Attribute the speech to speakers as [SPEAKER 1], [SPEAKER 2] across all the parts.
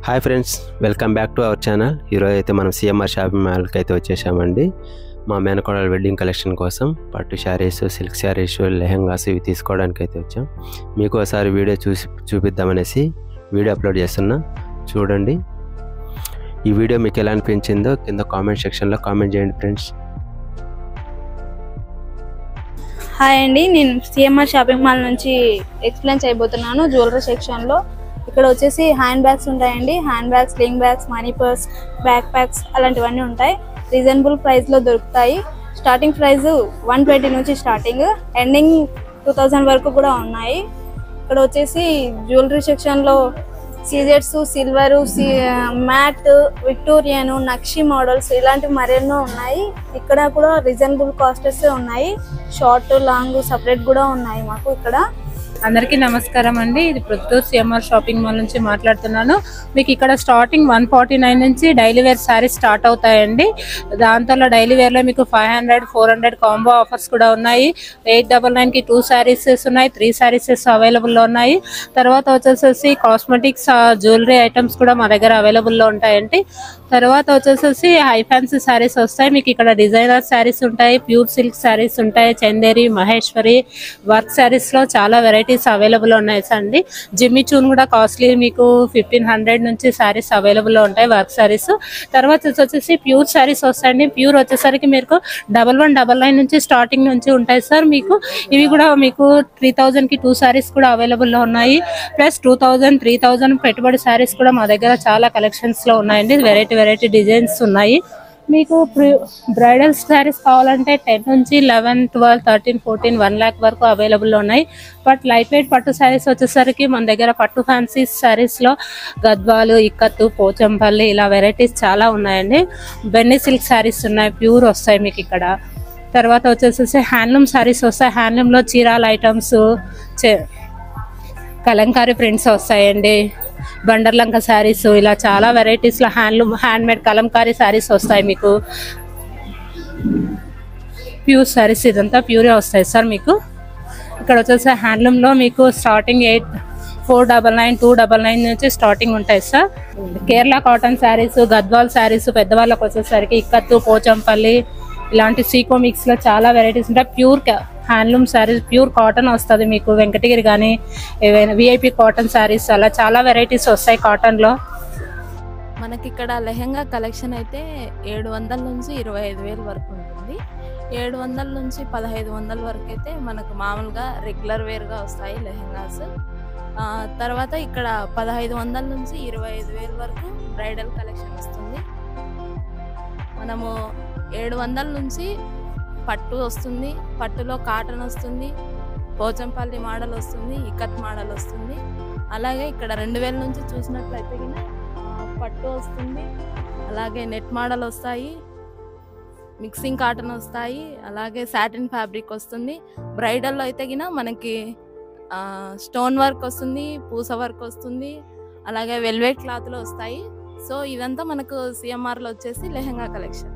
[SPEAKER 1] Hi friends, welcome back to our channel. ఈరోజు అయితే మనం సిఎంఆర్ షాపింగ్ మాల్కి అయితే వచ్చేసామండి. మా మేనకోడల వెడ్డింగ్ కలెక్షన్ కోసం పట్టు శారీస్, సిల్క్ శారీస్, లెహంగాస్ ఇవి తీసుకోవడానికి అయితే వచ్చాం. మీకు ఒకసారి వీడియో చూపిద్దామనేసి వీడియో అప్లోడ్ చేస్తున్నా, చూడండి. ఈ వీడియో మీకు ఎలా అనిపించిందో కింద కామెంట్ సెక్షన్లో కామెంట్ చేయండి ఫ్రెండ్స్.
[SPEAKER 2] హాయ్ అండి, నేను సిఎంఆర్ షాపింగ్ మాల్ నుంచి ఎక్స్ప్లెయిన్ చేయబోతున్నాను. జ్యువెలరీ సెక్షన్లో ఇక్కడ వచ్చేసి హ్యాండ్ బ్యాగ్స్ ఉంటాయండి. Hand bags, sling bags, money purse, back packs అలాంటివన్నీ ఉంటాయి. రీజనబుల్ ప్రైస్లో దొరుకుతాయి. స్టార్టింగ్ ప్రైస్ 120 నుంచి స్టార్టింగ్, ఎండింగ్ 2000 వరకు కూడా ఉన్నాయి. ఇక్కడ వచ్చేసి జ్యువెలరీ సెక్షన్లో సీజెట్స్, సిల్వరు, మ్యాట్, విక్టోరియన్, నక్షి మోడల్స్ ఇలాంటివి మరెన్నో ఉన్నాయి. ఇక్కడ కూడా రీజనబుల్ కాస్టెస్ ఉన్నాయి. షార్ట్, లాంగ్ సపరేట్ కూడా ఉన్నాయి మాకు ఇక్కడ.
[SPEAKER 3] అందరికీ నమస్కారం అండి. ఇది ప్రొద్దుటూరు సిఎంఆర్ షాపింగ్ మాల్ నుంచి మాట్లాడుతున్నాను. మీకు ఇక్కడ స్టార్టింగ్ 149 నుంచి డైలీ వేర్ శారీస్ స్టార్ట్ అవుతాయండి. దాంతో డైలీ వేర్లో మీకు 500, 400 కాంబో ఆఫర్స్ కూడా ఉన్నాయి. 899కి 2 శారీసెస్ ఉన్నాయి, 3 శారీసెస్ అవైలబుల్లో ఉన్నాయి. తర్వాత వచ్చేసేసి కాస్మెటిక్స్, జ్యువెలరీ ఐటమ్స్ కూడా మా దగ్గర అవైలబుల్లో ఉంటాయండి. తర్వాత వచ్చేసేసి హై ఫ్యాన్సీ శారీస్ వస్తాయి. మీకు ఇక్కడ డిజైనర్ శారీస్ ఉంటాయి, ప్యూర్ సిల్క్ శారీస్ ఉంటాయి, చందేరి, మహేశ్వరి వర్క్ శారీస్లో చాలా వెరైటీస్ అవైలబుల్ ఉన్నాయి అండి. జిమ్మి చూన్ కూడా కాస్ట్లీ మీకు 1500 నుంచి శారీస్ అవైలబుల్లో ఉంటాయి, వర్క్ శారీస్. తర్వాత వచ్చేసి ప్యూర్ శారీస్ వస్తాయండి. ప్యూర్ వచ్చేసరికి మీకు 1199 నుంచి స్టార్టింగ్ నుంచి ఉంటాయి సార్. మీకు ఇవి కూడా మీకు 3000కి 2 శారీస్ కూడా అవైలబుల్లో ఉన్నాయి. ప్లస్ 2000, 3000 పెట్టుబడి శారీస్ కూడా మా దగ్గర చాలా కలెక్షన్స్లో ఉన్నాయండి. వెరైటీ డిజైన్స్ ఉన్నాయి. మీకు బ్రైడల్ శారీస్ కావాలంటే 10 నుంచి 11, 12, 13, 14, 1 lakh వరకు అవైలబుల్లో ఉన్నాయి. బట్ లైట్ వెయిట్ పట్టు శారీస్ వచ్చేసరికి మన దగ్గర పట్టు ఫ్యాన్సీ శారీస్లో గద్వాలు, ఇక్కత్తు, పోచంపల్లి ఇలా వెరైటీస్ చాలా ఉన్నాయండి. బెన్నీ సిల్క్ శారీస్ ఉన్నాయి, ప్యూర్ వస్తాయి మీకు ఇక్కడ. తర్వాత వచ్చేసేసి హ్యాండ్లూమ్ శారీస్ వస్తాయి. హ్యాండ్లూమ్లో చీరాల ఐటమ్స్, కలంకారీ ప్రింట్స్ వస్తాయండి. బండర్లంక శారీస్ ఇలా చాలా వెరైటీస్లో హ్యాండ్లూమ్, హ్యాండ్మేడ్ కలంకారీ శారీస్ వస్తాయి మీకు. ప్యూర్ శారీస్ ఇదంతా ప్యూరే వస్తాయి సార్ మీకు. ఇక్కడ వచ్చేసి హ్యాండ్లూమ్లో మీకు స్టార్టింగ్ 499, 299 నుంచి స్టార్టింగ్ ఉంటాయి సార్. కేరళ కాటన్ శారీస్, గద్వాల్ శారీస్ పెద్దవాళ్ళకి వచ్చేసరికి ఇక్కత్తు, పోచంపల్లి ఇలాంటి సీకో మిక్స్లో చాలా వెరైటీస్ ఉంటాయి. Pure handloom saris, pure cotton వస్తుంది మీకు. వెంకటగిరి కానీ ఏవైనా విఐపి కాటన్ శారీస్ అలా చాలా వెరైటీస్ వస్తాయి కాటన్లో.
[SPEAKER 4] మనకి ఇక్కడ లెహంగా కలెక్షన్ అయితే 700 నుంచి 25,000 వరకు ఉంటుంది. 700 నుంచి 1500 వరకు అయితే మనకు మామూలుగా రెగ్యులర్ వేర్గా వస్తాయి లెహంగాస్. తర్వాత ఇక్కడ 1500 నుంచి 25,000 వరకు బ్రైడల్ కలెక్షన్ వస్తుంది. మనము 700 నుంచి పట్టు వస్తుంది, పట్టులో కాటన్ వస్తుంది, పోచంపల్లి మోడల్ వస్తుంది, ఇక్కత్ మోడల్ వస్తుంది. అలాగే ఇక్కడ 2000 నుంచి చూసినట్లయితే పట్టు వస్తుంది, అలాగే నెట్ మోడల్ వస్తాయి, మిక్సింగ్ కాటన్ వస్తాయి, అలాగే సాటిన్ ఫ్యాబ్రిక్ వస్తుంది. బ్రైడల్లో అయితే మనకి స్టోన్ వర్క్ వస్తుంది, పూస వర్క్ వస్తుంది, అలాగే వెల్వెట్ క్లాత్లో వస్తాయి. సో ఇదంతా మనకు సిఎంఆర్లో వచ్చేసి lehenga collection.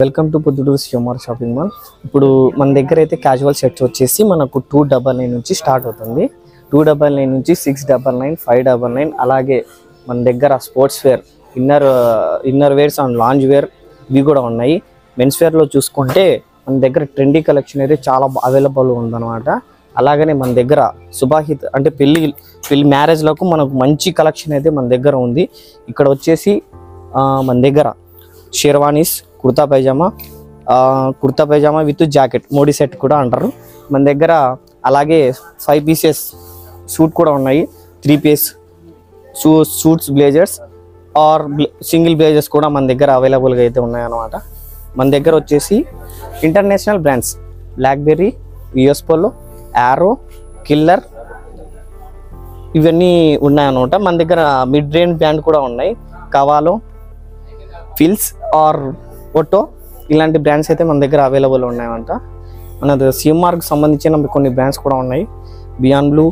[SPEAKER 5] Welcome to Proddatur CMR shopping mall. ఇప్పుడు మన దగ్గర అయితే క్యాజువల్ సెట్స్ వచ్చేసి మనకు 299 నుంచి స్టార్ట్ అవుతుంది. 299 నుంచి 699, 599. అలాగే మన దగ్గర sports wear, inner wears and lounge wear ఇవి కూడా ఉన్నాయి. మెన్స్ వేర్లో చూసుకుంటే మన దగ్గర ట్రెండీ కలెక్షన్ అయితే చాలా అవైలబుల్ ఉందన్నమాట. అలాగనే మన దగ్గర సుబాహిత్ అంటే పెళ్లి మ్యారేజ్లకు మనకు మంచి కలెక్షన్ అయితే మన దగ్గర ఉంది. ఇక్కడ వచ్చేసి మన దగ్గర sherwanis, kurta pyjama with jacket, Modi set కూడా అంటారు మన దగ్గర. అలాగే 5 పీసెస్ సూట్ కూడా ఉన్నాయి. 3 piece suits, blazers or single blazers కూడా మన దగ్గర అవైలబుల్గా అయితే ఉన్నాయన్నమాట. మన దగ్గర వచ్చేసి international brands Blackberry, US Polo, Arrow, Killer ఇవన్నీ ఉన్నాయన్నమాట. మన దగ్గర మిడ్ రేంజ్ బ్రాండ్ కూడా ఉన్నాయి. కవాలో, ఫిల్స్ ఆర్ ఓటో ఇలాంటి బ్రాండ్స్ అయితే మన దగ్గర అవైలబుల్ ఉన్నాయంట. మన సిఎంఆర్కి సంబంధించిన కొన్ని బ్రాండ్స్ కూడా ఉన్నాయి. Bjorn blue,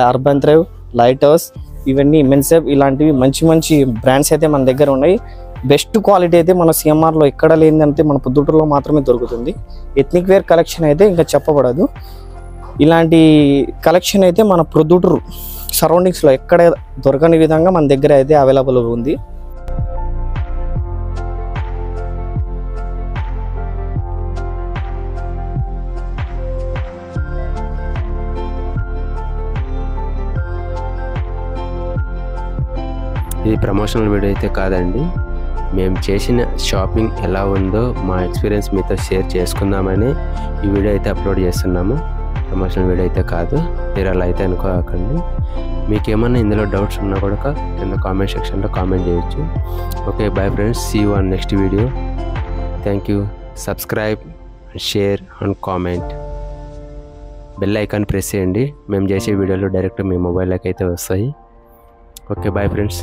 [SPEAKER 5] urban thrive, light house ఇవన్నీ మెన్సెప్ ఇలాంటివి మంచి బ్రాండ్స్ అయితే మన దగ్గర ఉన్నాయి. బెస్ట్ క్వాలిటీ అయితే మన సిఎంఆర్లో ఎక్కడ లేదంటే మన పొద్దుటూరులో మాత్రమే దొరుకుతుంది. ఎథ్నిక్ వేర్ కలెక్షన్ అయితే ఇంకా చెప్పబడదు. ఇలాంటి కలెక్షన్ అయితే మన పొద్దుటూరు సరౌండింగ్స్లో ఎక్కడ దొరకని విధంగా మన దగ్గర అయితే అవైలబుల్ ఉంది.
[SPEAKER 1] ఇది ప్రమోషనల్ వీడియో అయితే కాదండి, మేము చేసిన షాపింగ్ ఎలా ఉందో మా ఎక్స్పీరియన్స్ మీతో షేర్ చేసుకుందామని ఈ వీడియో అయితే అప్లోడ్ చేస్తున్నాము. ప్రమోషనల్ వీడియో అయితే కాదు, మీరు అలా అయితే అనుకోకండి. మీకు ఏమన్నా ఇందులో డౌట్స్ ఉన్నా కూడా కింద కామెంట్ సెక్షన్లో కామెంట్ చేయొచ్చు. Okay, bye friends, see you on next video. Thank you. Subscribe, share and comment. Bell icon press చేయండి. మేము చేసే వీడియోలు డైరెక్ట్ మీ మొబైల్లోకి అయితే వస్తాయి. Okay, bye friends.